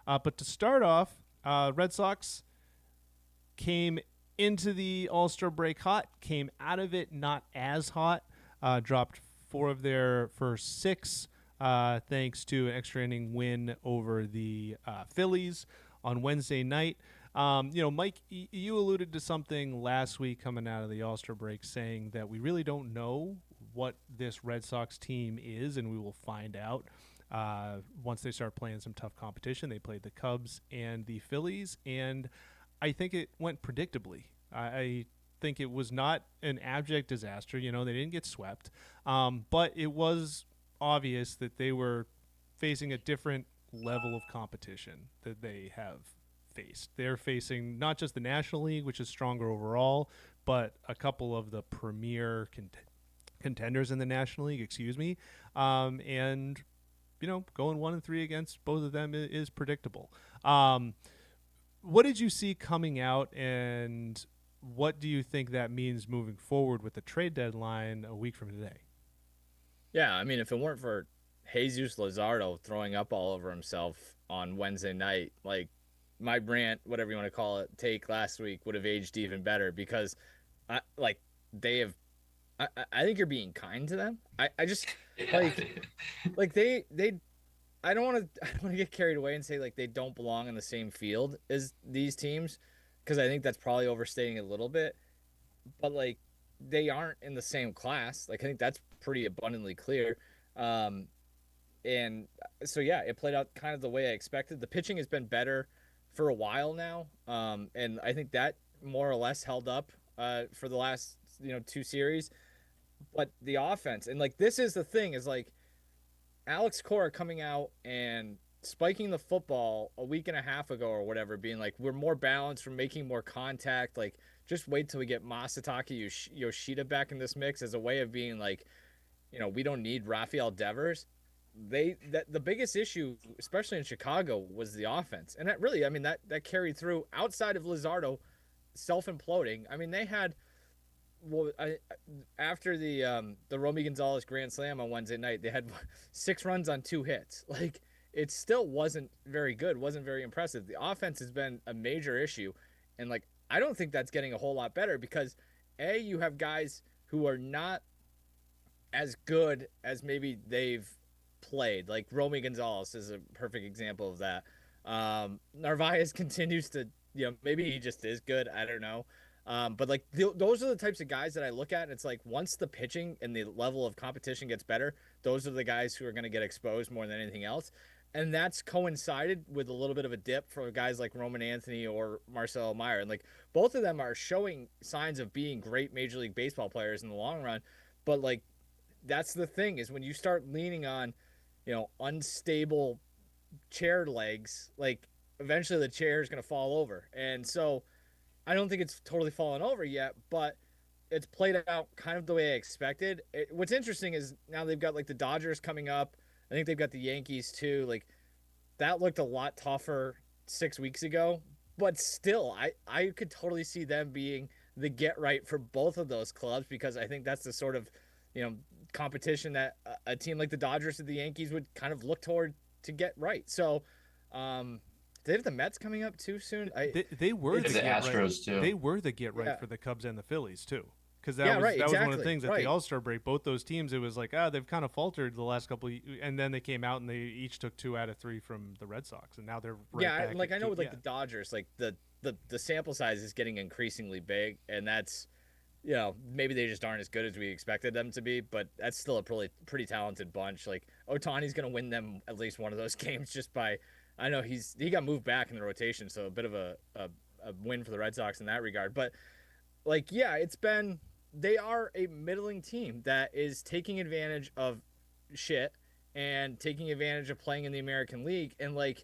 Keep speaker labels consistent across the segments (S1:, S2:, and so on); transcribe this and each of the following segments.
S1: But to start off, Red Sox came into the All-Star break hot, came out of it not as hot, dropped four of their first six, thanks to an extra inning win over the Phillies on Wednesday night. Mike, you alluded to something last week coming out of the All-Star break saying that we really don't know what this Red Sox team is, and we will find out once they start playing some tough competition. They played the Cubs and the Phillies, and I think it went predictably. I think it was not an abject disaster. They didn't get swept, but it was obvious that they were facing a different level of competition that they have faced. They're facing not just the National League, which is stronger overall, but a couple of the premier contenders in the National League. Excuse me, and going 1-3 against both of them is predictable. What did you see coming out, and what do you think that means moving forward with the trade deadline a week from today?
S2: Yeah, I mean, if it weren't for Jesus Luzardo throwing up all over himself on Wednesday night, like my rant, whatever you want to call it, take last week would have aged even better because, like they have. I think you're being kind to them. I just
S3: Yeah.
S2: like like they I don't want to get carried away and say like they don't belong in the same field as these teams because I think that's probably overstating it a little bit. But like they aren't in the same class. Like I think that's pretty abundantly clear. Um, and so yeah, it played out kind of the way I expected. The pitching has been better for a while now, and I think that more or less held up for the last two series. But the offense and like this is the thing is like Alex Cora coming out and spiking the football a week and a half ago or whatever, being like, we're more balanced, we're making more contact. Like, just wait till we get Masataka Yoshida back in this mix as a way of being like, we don't need Rafael Devers. The biggest issue, especially in Chicago, was the offense, and that really, I mean, that carried through outside of Lizardo self imploding. I mean, they had well, after the Romy Gonzalez grand slam on Wednesday night, they had 6 runs on 2 hits. Like it still wasn't very good, wasn't very impressive. The offense has been a major issue, and like I don't think that's getting a whole lot better because you have guys who are not as good as maybe they've played. Like Romy Gonzalez is a perfect example of that. Narvaez continues to, maybe he just is good. I don't know. But like those are the types of guys that I look at, and it's like once the pitching and the level of competition gets better, those are the guys who are going to get exposed more than anything else. And that's coincided with a little bit of a dip for guys like Roman Anthony or Marcelo Meyer. And like both of them are showing signs of being great Major League Baseball players in the long run. But like that's the thing is when you start leaning on, unstable chair legs, like eventually the chair is going to fall over. And so I don't think it's totally fallen over yet, but it's played out kind of the way I expected. What's interesting is now they've got like the Dodgers coming up. I think they've got the Yankees too. Like that looked a lot tougher 6 weeks ago, but still, I could totally see them being the get right for both of those clubs because I think that's the sort of you know competition that a team like the Dodgers or the Yankees would kind of look toward to get right. So, they have the Mets coming up too soon.
S1: They were
S3: And
S1: the
S3: the
S1: get right.
S3: Astros too.
S1: They were the get right
S2: Yeah,
S1: for the Cubs and the Phillies too, because
S2: yeah, right,
S1: that was one of the
S2: exactly,
S1: things at the
S2: right.
S1: All Star break. Both those teams, it was like they've kind of faltered the last couple, and then they came out and they each took 2 out of 3 from the Red Sox, and now they're right
S2: Yeah,
S1: back
S2: like
S1: at
S2: I know
S1: two.
S2: with like
S1: Yeah,
S2: the Dodgers, like the sample size is getting increasingly big, and that's maybe they just aren't as good as we expected them to be, but that's still a pretty talented bunch. Like Otani's gonna win them at least one of those games just by I know he got moved back in the rotation, so a bit of a win for the Red Sox in that regard. But like yeah, it's been they are a middling team that is taking advantage of shit and taking advantage of playing in the American League and like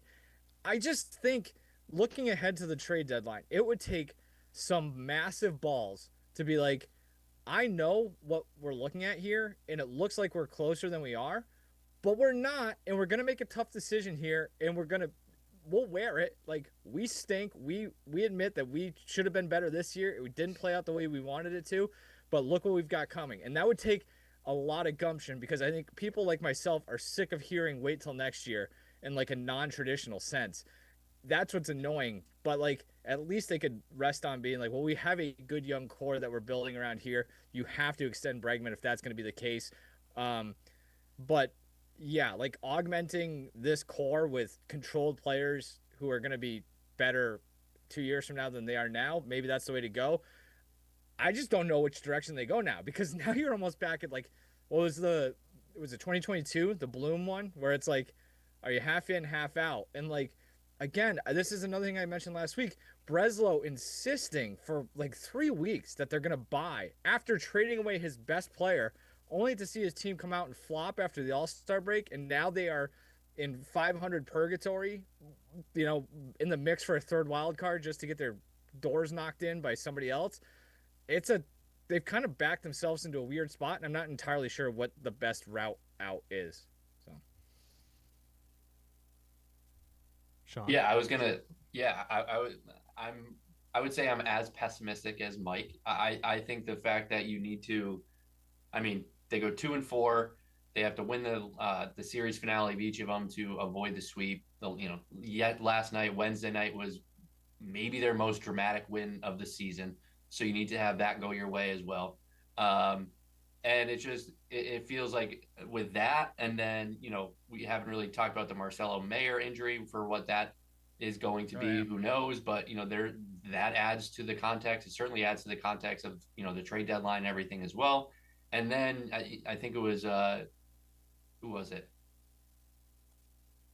S2: I just think looking ahead to the trade deadline, it would take some massive balls to be like, I know what we're looking at here, and it looks like we're closer than we are, but we're not, and we're gonna make a tough decision here, and we'll wear it. Like we stink. We admit that we should have been better this year. We didn't play out the way we wanted it to, but look what we've got coming, and that would take a lot of gumption because I think people like myself are sick of hearing wait till next year in like a non-traditional sense. that's what's annoying. But like at least they could rest on being like, well, we have a good young core that we're building around here. You have to extend Bregman if that's going to be the case. Um, but yeah, like augmenting this core with controlled players who are going to be better 2 years from now than they are now, maybe that's the way to go. I just don't know which direction they go now because now you're almost back at like what was the it was it 2022 the Bloom one where it's like are you half in half out and like again this is another thing I mentioned last week. Breslow insisting for like 3 weeks that they're gonna buy after trading away his best player, only to see his team come out and flop after the All Star break, and now they are in 500 purgatory, you know, in the mix for a third wild card just to get their doors knocked in by somebody else. It's a they've kind of backed themselves into a weird spot, and I'm not entirely sure what the best route out is. So
S1: Sean.
S3: Yeah, I was gonna. Yeah, I would. I'm. I would say I'm as pessimistic as Mike. I think the fact that you need to. I mean, they go 2-4. They have to win the series finale of each of them to avoid the sweep. Yet last night, Wednesday night was maybe their most dramatic win of the season. So you need to have that go your way as well. Um, and it feels like with that, and then we haven't really talked about the Marcelo Mayer injury for what that is going to
S2: oh
S3: be.
S2: yeah.
S3: Who knows? But there that adds to the context. It certainly adds to the context of the trade deadline and everything as well. And then I think it was who was it?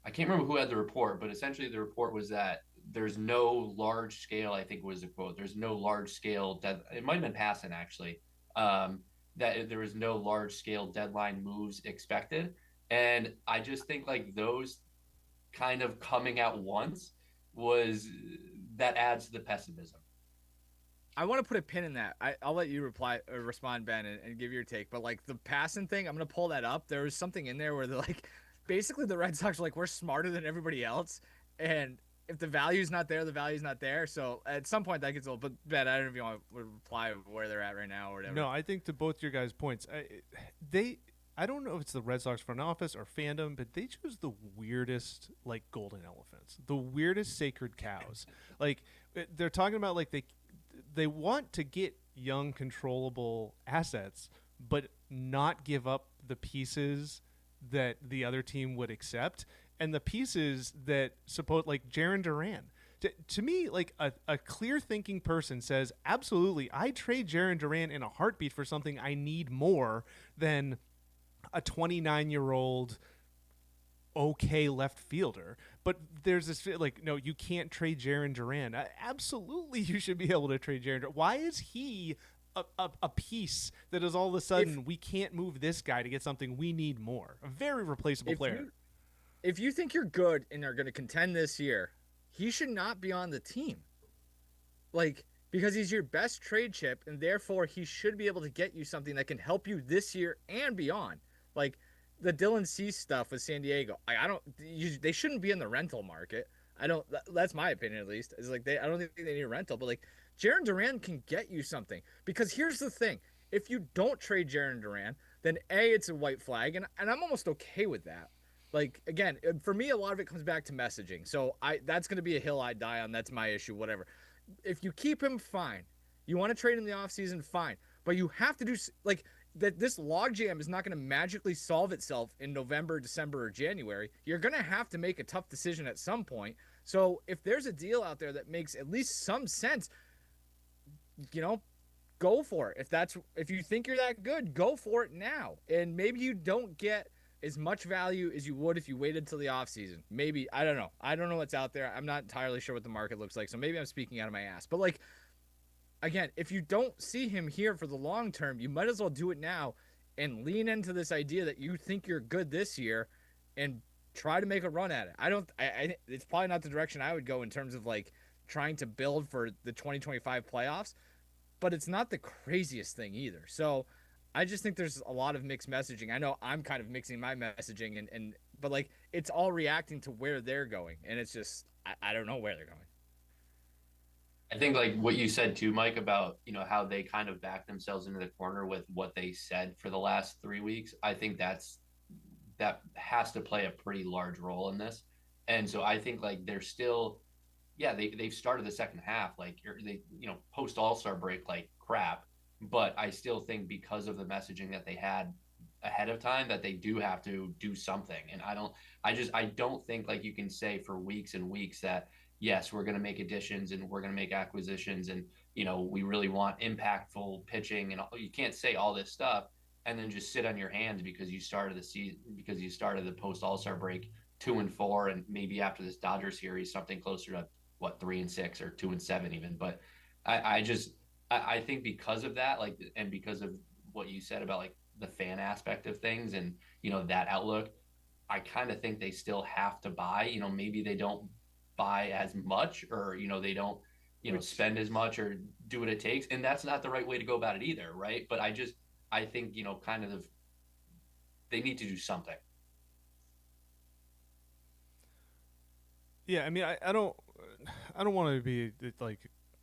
S3: I can't remember who had the report, but essentially the report was that there's no large scale. I think was the quote. There's no large scale. It might have been Passan actually. That there was no large scale deadline moves expected, and I just think like those kind of coming out once was that adds to the pessimism.
S2: I want to put a pin in that. I'll let you reply or respond, Ben, and give your take. But like the passing thing, I'm gonna pull that up. There was something in there where they're like, basically the Red Sox are like we're smarter than everybody else, and if the value's not there, the value's not there. So at some point that gets a little. But Ben, I don't know if you want to reply where they're at right now or whatever.
S1: No, I think to both your guys' points, I don't know if it's the Red Sox front office or fandom, but they choose the weirdest like golden elephants, the weirdest sacred cows. Like they're talking about like they want to get young controllable assets, but not give up the pieces that the other team would accept and the pieces that support like Jaron Duran. To me, like a clear thinking person says, absolutely, I trade Jaron Duran in a heartbeat for something I need more than a 29-year-old okay left fielder. But there's this like, no, you can't trade Jaron Duran. Absolutely, you should be able to trade Jaron Duran. Why is he a piece that is all of a sudden we can't move this guy to get something we need more? A very replaceable player.
S2: If you think you're good and are going to contend this year, he should not be on the team. Like, because he's your best trade chip, and therefore he should be able to get you something that can help you this year and beyond. Like the Dylan Cease stuff with San Diego. They shouldn't be in the rental market. I don't. That's my opinion at least. It's like I don't think they need a rental, but like Jaron Duran can get you something. Because here's the thing: if you don't trade Jaron Duran, then it's a white flag, and I'm almost okay with that. Like again, for me, a lot of it comes back to messaging. So that's going to be a hill I die on. That's my issue. Whatever. If you keep him, fine. You want to trade in the offseason, fine. But you have to do like that. This logjam is not going to magically solve itself in November, December, or January. You're going to have to make a tough decision at some point. So if there's a deal out there that makes at least some sense, go for it. If you think you're that good, go for it now. And maybe you don't get as much value as you would if you waited till the offseason. Maybe, I don't know. I don't know what's out there. I'm not entirely sure what the market looks like. So maybe I'm speaking out of my ass. But like again, if you don't see him here for the long term, you might as well do it now and lean into this idea that you think you're good this year and try to make a run at it. It's probably not the direction I would go in terms of like trying to build for the 2025 playoffs, but it's not the craziest thing either. So I just think there's a lot of mixed messaging. I know I'm kind of mixing my messaging but like it's all reacting to where they're going, and it's just I don't know where they're going.
S3: I think like what you said too, Mike, about how they kind of backed themselves into the corner with what they said for the last 3 weeks. I think that has to play a pretty large role in this, and so I think like they're still yeah, they've started the second half like they post All-Star break like crap, but I still think because of the messaging that they had ahead of time that they do have to do something. And I don't think like you can say for weeks and weeks that yes, we're going to make additions and we're going to make acquisitions and we really want impactful pitching and you can't say all this stuff and then just sit on your hands because you started the season because you started the post All-Star break 2-4 and maybe after this Dodgers series something closer to what 3-6 or 2-7 even. But I think because of that, like, and because of what you said about like the fan aspect of things and that outlook, I kind of think they still have to buy. Maybe they don't buy as much, or they don't
S2: Which
S3: spend as much or do what it takes, and that's not the right way to go about it either, right? But I think kind of they need to do something.
S1: Yeah, I mean, I don't want to be like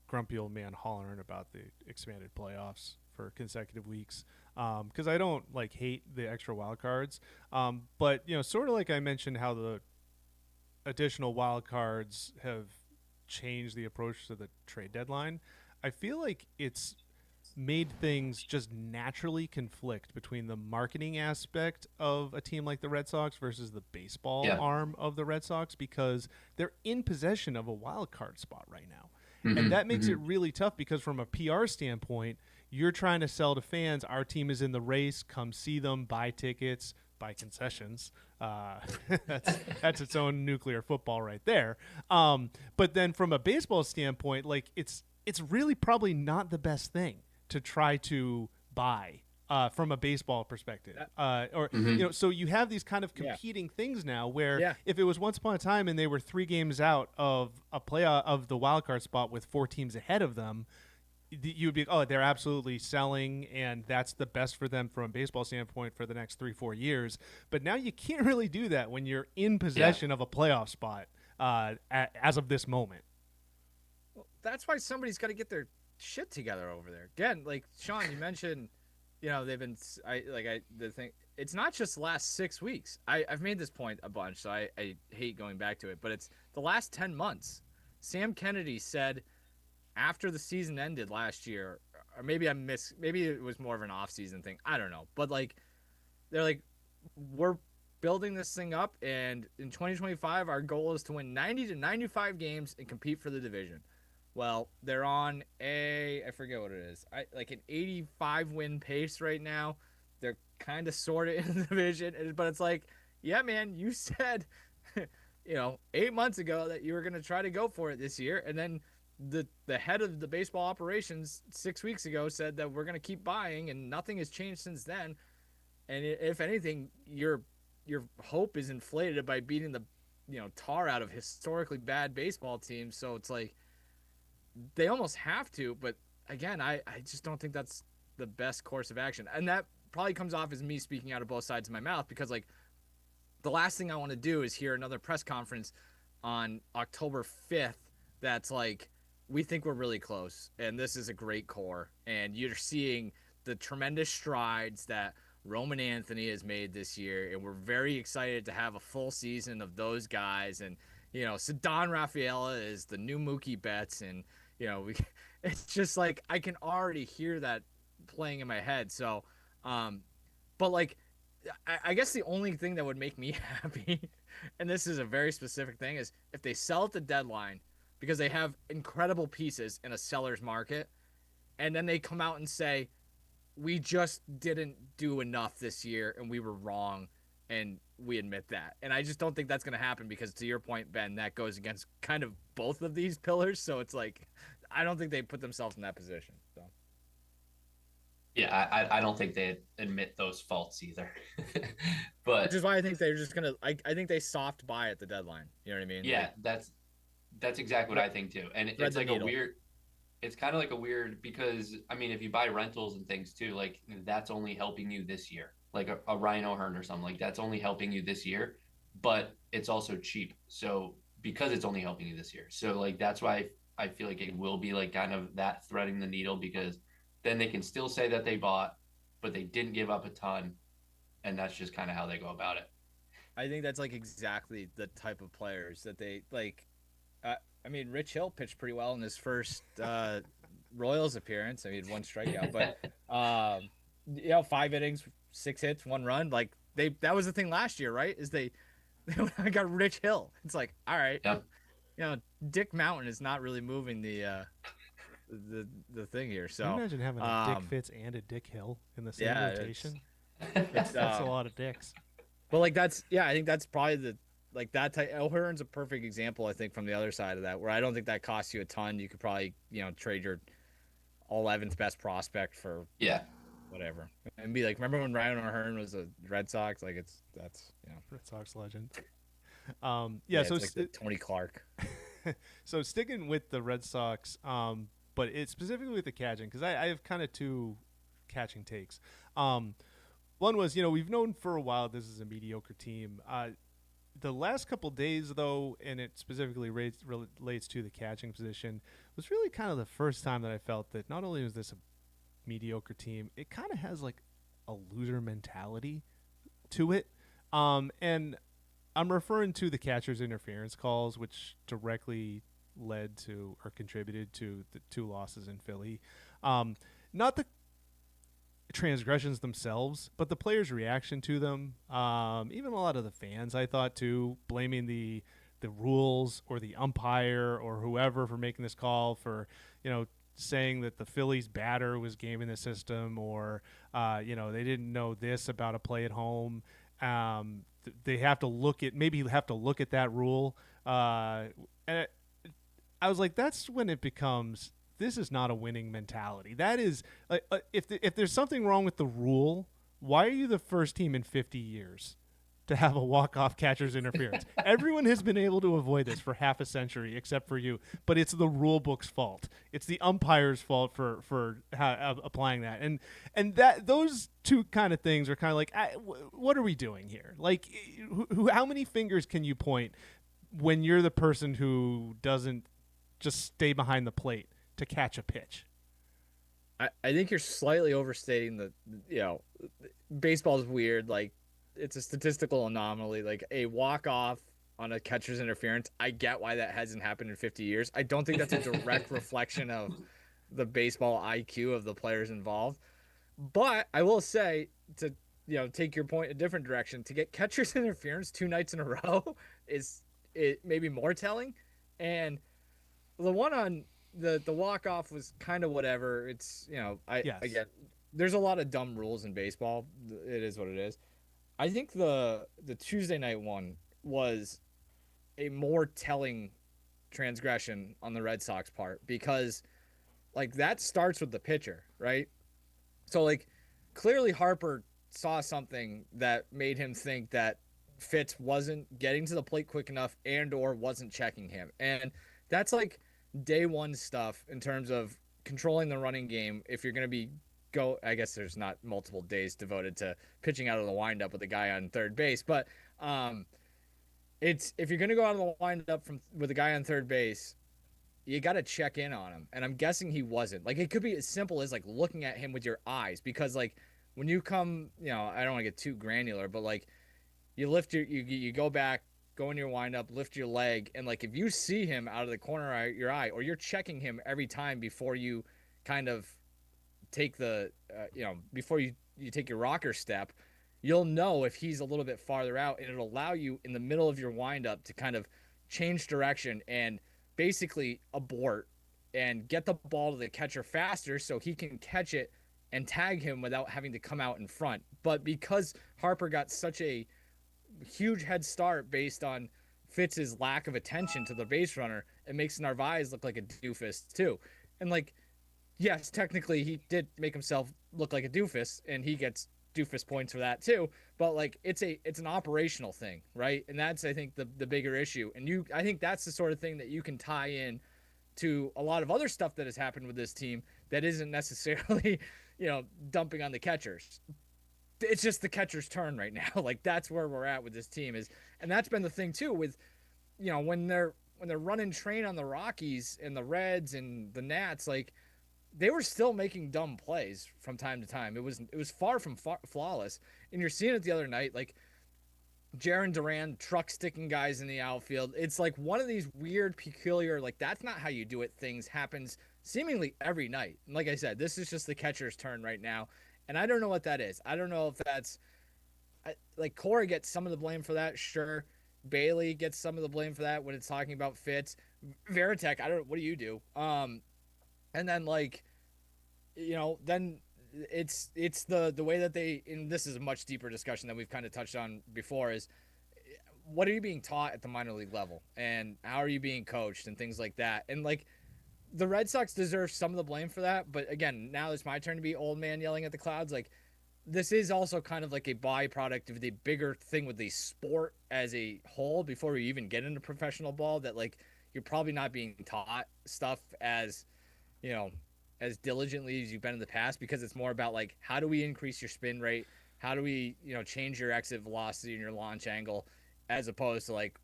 S1: grumpy old man hollering about the expanded playoffs for consecutive weeks because I don't like hate the extra wild cards. But sort of like I mentioned, how the additional wild cards have changed the approach to the trade deadline. I feel like it's made things just naturally conflict between the marketing aspect of a team like the Red Sox versus the baseball
S3: Yeah.
S1: arm of the Red Sox because they're in possession of a wild card spot right now. And
S3: Mm-hmm.
S1: that makes it
S3: Mm-hmm.
S1: really tough because from a PR standpoint, you're trying to sell to fans, our team is in the race, come see them, buy tickets, buy concessions. Uh, that's its own nuclear football right there. But then from a baseball standpoint, like it's really probably not the best thing to try to buy from a baseball perspective.
S2: that,
S1: Or
S3: Mm-hmm.
S1: so you have these kind of
S2: yeah,
S1: competing things now where
S2: yeah.
S1: if it was once upon a time and they were 3 games out of a playoff of the wild card spot with 4 teams ahead of them, you would be, oh, they're absolutely selling and that's the best for them from a baseball standpoint for the next 3-4 years. But now you can't really do that when you're in
S3: Yeah.
S1: possession of a playoff spot as of this moment.
S2: Well, that's why somebody's got to get their shit together over there. Again, like Sean, you mentioned, they've been. The thing. It's not just the last 6 weeks. I've made this point a bunch, so I hate going back to it. But it's the last 10 months. Sam Kennedy said after the season ended last year, or maybe it was more of an off-season thing. I don't know, but like they're like, we're building this thing up, and in 2025, our goal is to win 90 to 95 games and compete for the division. Well, they're on I forget what it is, like an 85 win pace right now. They're kind of sort of in the division, but it's like, yeah, man, you said, 8 months ago that you were gonna try to go for it this year, and then the head of the baseball operations 6 weeks ago said that we're gonna keep buying, and nothing has changed since then. And if anything, your hope is inflated by beating the tar out of historically bad baseball teams. So it's like they almost have to, but again, I just don't think that's the best course of action. And that probably comes off as me speaking out of both sides of my mouth because like the last thing I want to do is hear another press conference on October 5th that's like, we think we're really close and this is a great core. And you're seeing the tremendous strides that Roman Anthony has made this year. And we're very excited to have a full season of those guys. And, Cedon Rafaela is the new Mookie Betts. And, it's just like, I can already hear that playing in my head. So, but like, I guess the only thing that would make me happy, and this is a very specific thing, is if they sell at the deadline because they have incredible pieces in a seller's market, and then they come out and say, we just didn't do enough this year and we were wrong, and we admit that. And I just don't think that's going to happen because, to your point, Ben, that goes against kind of both of these pillars. So it's like, I don't think they put themselves in that position. So.
S3: Yeah, I don't think they admit those faults either.
S2: Which
S3: But
S2: is why I think they're just gonna. I think they soft buy at the deadline. You know what I mean?
S3: yeah,
S2: Like
S3: that's exactly what I think too. And
S2: thread
S3: it's
S2: the
S3: like a
S2: needle.
S3: weird it's kind of like a weird because I mean if you buy rentals and things too, like that's only helping you this year. Like a Ryan O'Hearn or something, like that's only helping you this year, but it's also cheap. So because it's only helping you this year. So like that's why I feel like it will be like kind of that threading the needle because then they can still say that they bought, but they didn't give up a ton, and that's just kind of how they go about it.
S2: I think that's like exactly the type of players that they like. I mean, Rich Hill pitched pretty well in his first Royals appearance. I mean, one strikeout, but 5 innings, 6 hits, 1 run. Like that was the thing last year, right? Is they I got Rich Hill. It's like, all right,
S3: Yep.
S2: Dick Mountain is not really moving the thing here.
S1: Can you
S2: So
S1: imagine having a Dick Fitz and a Dick Hill in the same
S2: yeah,
S1: rotation?
S2: it's
S1: That's a lot of dicks.
S2: but like I think that's probably that type. O'Hearn's a perfect example, I think, from the other side of that, where I don't think that costs you a ton. You could probably trade your 11th best prospect for
S3: Yeah.
S2: whatever, and be like, remember when Ryan O'Hearn was a Red Sox? Like that's
S1: Red Sox legend.
S2: so it's like Tony Clark.
S1: So sticking with the Red Sox, but it's specifically with the catching, because I have kind of two catching takes. One was, we've known for a while this is a mediocre team. The last couple days, though, and it specifically relates to the catching position, was really kind of the first time that I felt that not only was this a mediocre team, it kind of has like a loser mentality to it. And I'm referring to the catcher's interference calls, which directly led to or contributed to the 2 losses in Philly. Not the transgressions themselves, but the players' reaction to them. Even a lot of the fans, I thought, too, blaming the rules or the umpire or whoever for making this call, for saying that the Phillies batter was gaming the system, or they didn't know this about a play at home. They have to look at that rule. And I was like, that's when it becomes, this is not a winning mentality. That is, if there's something wrong with the rule, why are you the first team in 50 years to have a walk-off catcher's interference? Everyone has been able to avoid this for half a century except for you, but it's the rule book's fault. It's the umpire's fault for applying that. And that those two kind of things are kind of like, what are we doing here? Like, how many fingers can you point when you're the person who doesn't just stay behind the plate to catch a pitch?
S2: I think you're slightly overstating baseball is weird. Like, it's a statistical anomaly. Like, a walk-off on a catcher's interference, I get why that hasn't happened in 50 years. I don't think that's a direct reflection of the baseball IQ of the players involved. But I will say, to take your point a different direction, to get catcher's interference 2 nights in a row is it maybe more telling. And the one on the walk-off was kind of whatever. It's I get there's a lot of dumb rules in baseball. It is what it is. I think the Tuesday night one was a more telling transgression on the Red Sox part, because like that starts with the pitcher, right? So like clearly Harper saw something that made him think that Fitz wasn't getting to the plate quick enough and or wasn't checking him. And that's like day one stuff in terms of controlling the running game. If you're going to I guess there's not multiple days devoted to pitching out of the windup with a guy on third base, but it's, if you're going to go out of the windup with a guy on third base, you got to check in on him. And I'm guessing he wasn't. Like, it could be as simple as like looking at him with your eyes, because like when you come, I don't want to get too granular, but like you lift you go back, go in your windup, lift your leg, and like if you see him out of the corner of your eye, or you're checking him every time before you kind of take before you take your rocker step, you'll know if he's a little bit farther out, and it'll allow you in the middle of your windup to kind of change direction and basically abort and get the ball to the catcher faster so he can catch it and tag him without having to come out in front. But because Harper got such a huge head start based on Fitz's lack of attention to the base runner, it makes Narvaez look like a doofus too. And like, yes, technically he did make himself look like a doofus, and he gets doofus points for that too. But like, it's an operational thing, right? And that's, I think, the bigger issue. And I think that's the sort of thing that you can tie in to a lot of other stuff that has happened with this team that isn't necessarily, dumping on the catchers. It's just the catcher's turn right now. Like, that's where we're at with this team and that's been the thing too with, when they're running train on the Rockies and the Reds and the Nats, like, they were still making dumb plays from time to time. It was far from flawless. And you're seeing it the other night. Like, Jaron Duran truck sticking guys in the outfield. It's like one of these weird, peculiar, like that's not how you do it. Things happens seemingly every night. And like I said, this is just the catcher's turn right now, and I don't know what that is. I don't know if that's like Cora gets some of the blame for that. Sure, Bailey gets some of the blame for that when it's talking about Fitz. Veritek, I don't. What do you do? And then like, then it's the way that they. And this is a much deeper discussion that we've kind of touched on before. Is what are you being taught at the minor league level, and how are you being coached, and things like that. And like the Red Sox deserve some of the blame for that. But again, now it's my turn to be old man yelling at the clouds. Like this is also kind of like a byproduct of the bigger thing with the sport as a whole before we even get into professional ball, that like you're probably not being taught stuff as, as diligently as you've been in the past, because it's more about like, how do we increase your spin rate? How do we, change your exit velocity and your launch angle, as opposed to like,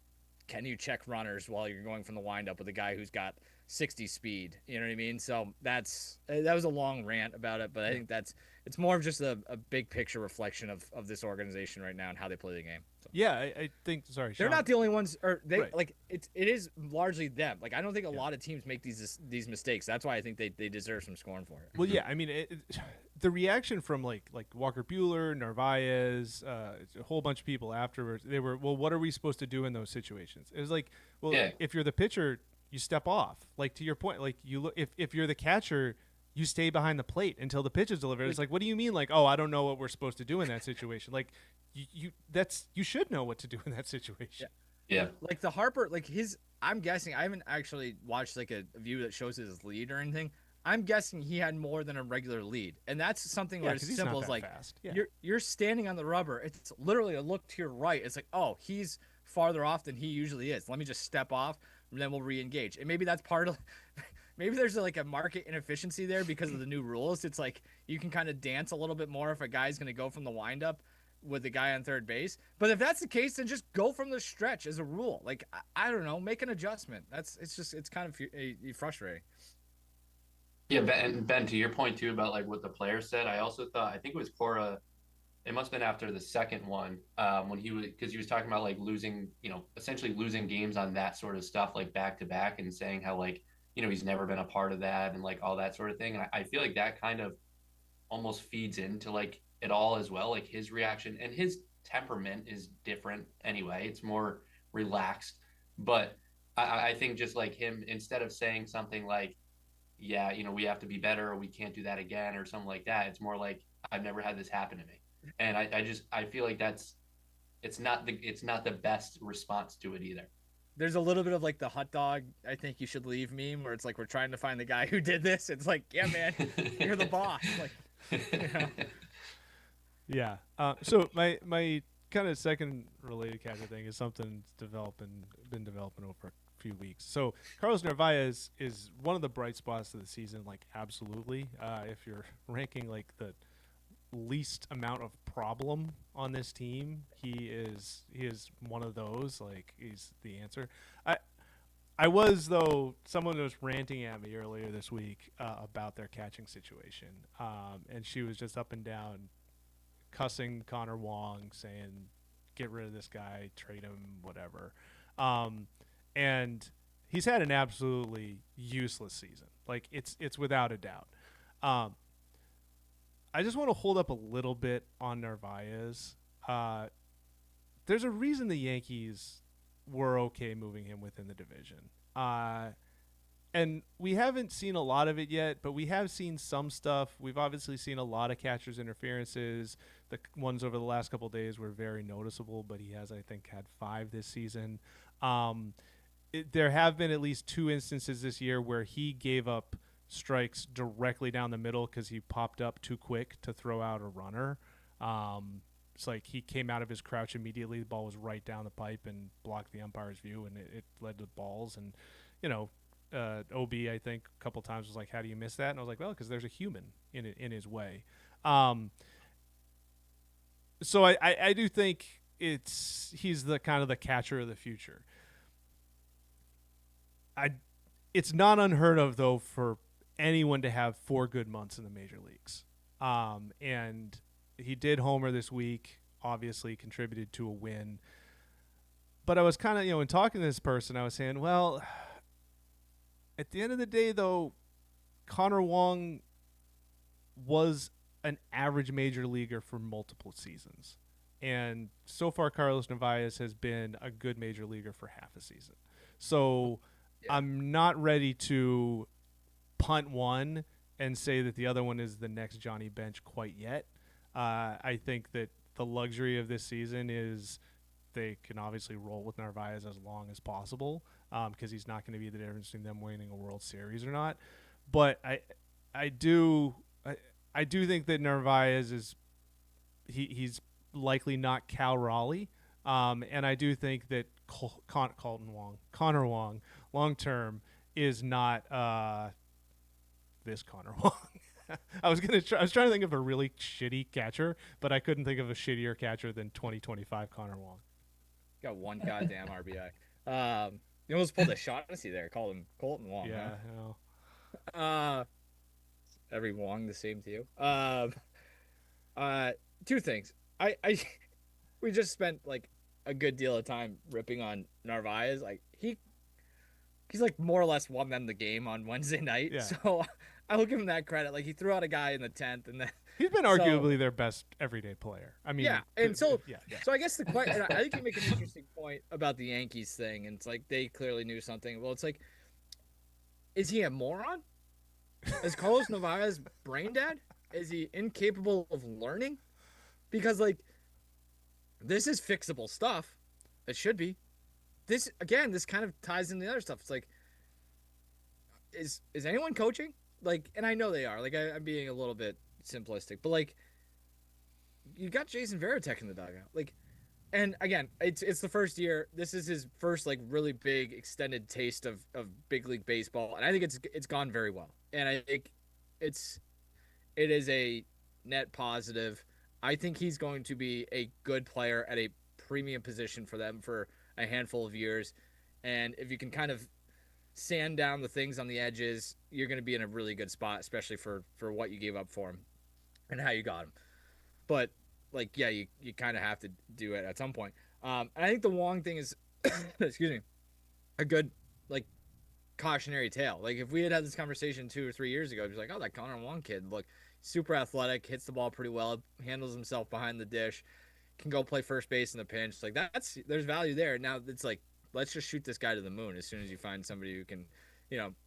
S2: can you check runners while you're going from the windup with a guy who's got 60 speed? You know what I mean? So that was a long rant about it, but I think it's more of just a big picture reflection of this organization right now and how they play the game. So.
S1: Yeah, I think. Sorry,
S2: they're
S1: Sean.
S2: not the only ones, or they
S1: Right.
S2: like it is largely them. Like I don't think a lot of teams make these mistakes. That's why I think they deserve some scoring for it.
S1: Well, yeah, I mean, the reaction from like Walker Buehler, Narvaez, a whole bunch of people afterwards, they were, well, what are we supposed to do in those situations? It was like, well, if you're the pitcher, you step off. Like to your point, like you look, if you're the catcher, you stay behind the plate until the pitch is delivered. It's like, what do you mean? Like, oh, I don't know what we're supposed to do in that situation. Like, you should know what to do in that situation.
S3: Yeah.
S2: Like the Harper, like I'm guessing, I haven't actually watched like a view that shows his lead or anything. I'm guessing he had more than a regular lead, and that's something where it's simple as like you're standing on the rubber. It's literally a look to your right. It's like, oh, he's farther off than he usually is. Let me just step off, and then we'll re-engage. And maybe that's part of. Maybe there's like a market inefficiency there because of the new rules. It's like you can kind of dance a little bit more if a guy's going to go from the windup with the guy on third base. But if that's the case, then just go from the stretch as a rule. Like I don't know, make an adjustment. It's kind of frustrating.
S3: Yeah, Ben, to your point too about like what the player said, I also thought, I think it was Cora. It must have been after the second one when because he was talking about like losing, essentially losing games on that sort of stuff, like back to back, and saying how like, he's never been a part of that and like all that sort of thing. And I feel like that kind of almost feeds into like it all as well. Like his reaction and his temperament is different anyway. It's more relaxed. But I think just like him, instead of saying something like, yeah, we have to be better or we can't do that again or something like that, it's more like, I've never had this happen to me. And I feel like it's not the best response to it either.
S2: There's a little bit of like the hot dog, I think you should leave meme, where it's like we're trying to find the guy who did this. It's like, yeah, man, you're the boss. Like,
S1: Yeah. So my kind of second related catcher thing is something that's been developing over a few weeks. So Carlos Narvaez is one of the bright spots of the season, like absolutely. If you're ranking like the least amount of problem on this team, he is one of those. Like he's the answer. I was, though, someone was ranting at me earlier this week about their catching situation, and she was just up and down cussing Connor Wong, saying get rid of this guy, trade him, whatever. And he's had an absolutely useless season. Like it's without a doubt. I just want to hold up a little bit on Narvaez. There's a reason the Yankees were okay moving him within the division. And we haven't seen a lot of it yet, but we have seen some stuff. We've obviously seen a lot of catcher's interferences. The ones over the last couple of days were very noticeable, but he has, I think, had 5 this season. There have been at least 2 instances this year where he gave up strikes directly down the middle because he popped up too quick to throw out a runner. It's like he came out of his crouch immediately. The ball was right down the pipe and blocked the umpire's view, and it led to balls. And, OB, I think, a couple times was like, how do you miss that? And I was like, well, because there's a human in his way. So I do think he's the kind of the catcher of the future. It's not unheard of, though, for anyone to have 4 good months in the major leagues. And he did homer this week, obviously contributed to a win. but I was kind of, in talking to this person, I was saying, well, at the end of the day, though, Connor Wong was an average major leaguer for multiple seasons. And so far, Carlos Narvaez has been a good major leaguer for half a season. So
S2: Yeah.
S1: I'm not ready to punt one and say that the other one is the next Johnny Bench quite yet. I think that the luxury of this season is they can obviously roll with Narvaez as long as possible because he's not going to be the difference between them winning a World Series or not. But I do think that Narvaez is he's likely not Cal Raleigh, and I do think that Connor Wong, long term is not this Connor Wong. I was trying to think of a really shitty catcher, but I couldn't think of a shittier catcher than 2025 Connor Wong.
S2: Got one goddamn RBI. You almost pulled a Shaughnessy there. Called him Colton Wong.
S1: Yeah,
S2: Huh? Every Wong the same to you. Two things. We just spent like a good deal of time ripping on Narvaez. Like he's like more or less won them the game on Wednesday night.
S1: Yeah.
S2: So I will give him that credit. Like he threw out a guy in the 10th, and then
S1: he's been arguably their best everyday player. I mean,
S2: yeah. And so
S1: yeah.
S2: So I guess the question, I think you make an interesting point about the Yankees thing, and it's like they clearly knew something. Well, it's like, is he a moron? Is Carlos Narvaez brain dead? Is he incapable of learning? Because like, this is fixable stuff. It should be. This kind of ties into the other stuff. It's like, is anyone coaching? Like, and I know they are. Like, I'm being a little bit simplistic, but like, you got Jason Varitek in the dugout. Like, and again, it's the first year. This is his first like really big extended taste of big league baseball, and I think it's gone very well. And I think it is a net positive. I think he's going to be a good player at a premium position for them for a handful of years. And if you can kind of sand down the things on the edges, you're going to be in a really good spot, especially for what you gave up for him and how you got him. But like, yeah, you kind of have to do it at some point. And I think the Wong thing is, excuse me, a good like cautionary tale. Like if we had this conversation 2 or 3 years ago, it'd be like, oh, that Connor Wong kid, look, super athletic, hits the ball pretty well, handles himself behind the dish, can go play first base in the pinch. Like there's value there. Now it's like, let's just shoot this guy to the moon as soon as you find somebody who can,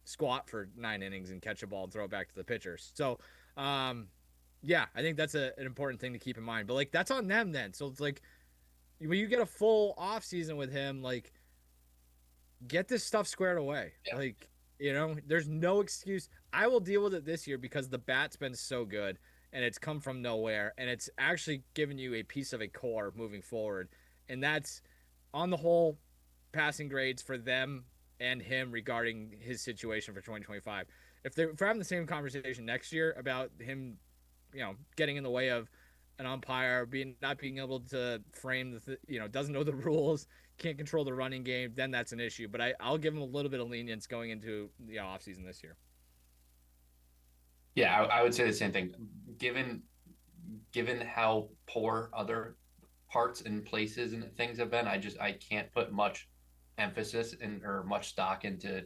S2: squat for 9 innings and catch a ball and throw it back to the pitchers. So, yeah, I think that's an important thing to keep in mind. But like that's on them then. So it's like when you get a full off season with him, like get this stuff squared away. Yeah. Like, there's no excuse. I will deal with it this year because the bat's been so good and it's come from nowhere and it's actually given you a piece of a core moving forward. And that's on the whole passing grades for them and him regarding his situation for 2025. If we're having the same conversation next year about him, getting in the way of an umpire, not being able to frame doesn't know the rules, can't control the running game, then that's an issue. But I'll give him a little bit of lenience going into the offseason this year.
S3: Yeah, I would say the same thing. Given how poor other parts and places and things have been, I can't put much emphasis or much stock into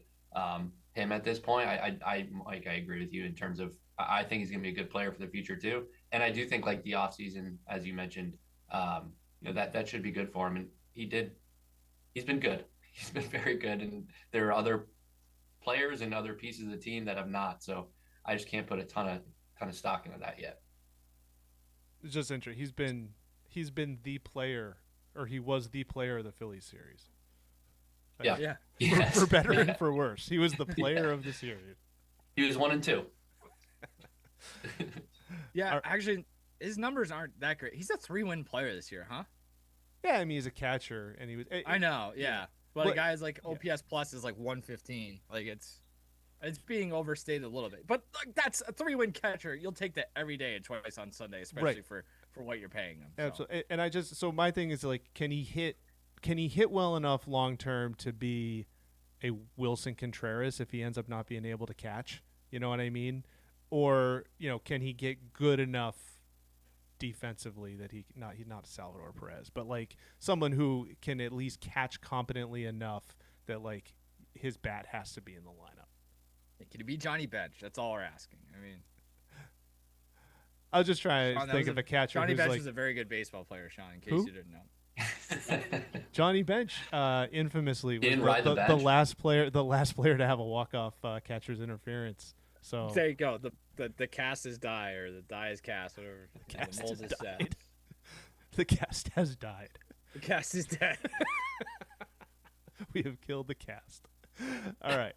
S3: him at this point. I agree with you in terms of I think he's going to be a good player for the future too. And I do think like the offseason, as you mentioned, that should be good for him. And he's been good. He's been very good. And there are other players and other pieces of the team that have not. So I just can't put a ton of stock into that yet.
S1: It's just interesting. He's been the player, or he was the player of the Phillies series.
S3: Yeah.
S1: For better and for worse. He was the player of the series.
S3: He was 1 and 2.
S2: Yeah, actually, his numbers aren't that great. He's a 3-win player this year, huh?
S1: Yeah, I mean, he's a catcher, and he was.
S2: I know, yeah. But a guy is like OPS plus is like 115. Like it's being overstated a little bit. But like, that's a 3-win catcher. You'll take that every day and twice on Sunday, especially for what you're paying him. So.
S1: Absolutely. And so my thing is like, can he hit well enough long term to be a Wilson Contreras if he ends up not being able to catch? You know what I mean? Or, can he get good enough defensively that he's not Salvador Perez, but like someone who can at least catch competently enough that like his bat has to be in the lineup.
S2: Can it be Johnny Bench? That's all we're asking. I mean,
S1: I was just trying
S2: Sean,
S1: to think of a catcher.
S2: Johnny
S1: who's
S2: Bench
S1: like,
S2: was a very good baseball player, Sean. In case
S1: Who?
S2: you didn't know.
S1: Johnny Bench, infamously, was
S3: Didn't ride the
S1: the
S3: bench.
S1: last player to have a walk-off catcher's interference. So
S2: There you go. The cast is die, or the die is cast, whatever.
S1: cast
S2: the mold
S1: has
S2: is set.
S1: died. The cast has died.
S2: The cast is dead.
S1: We have killed the cast. All right.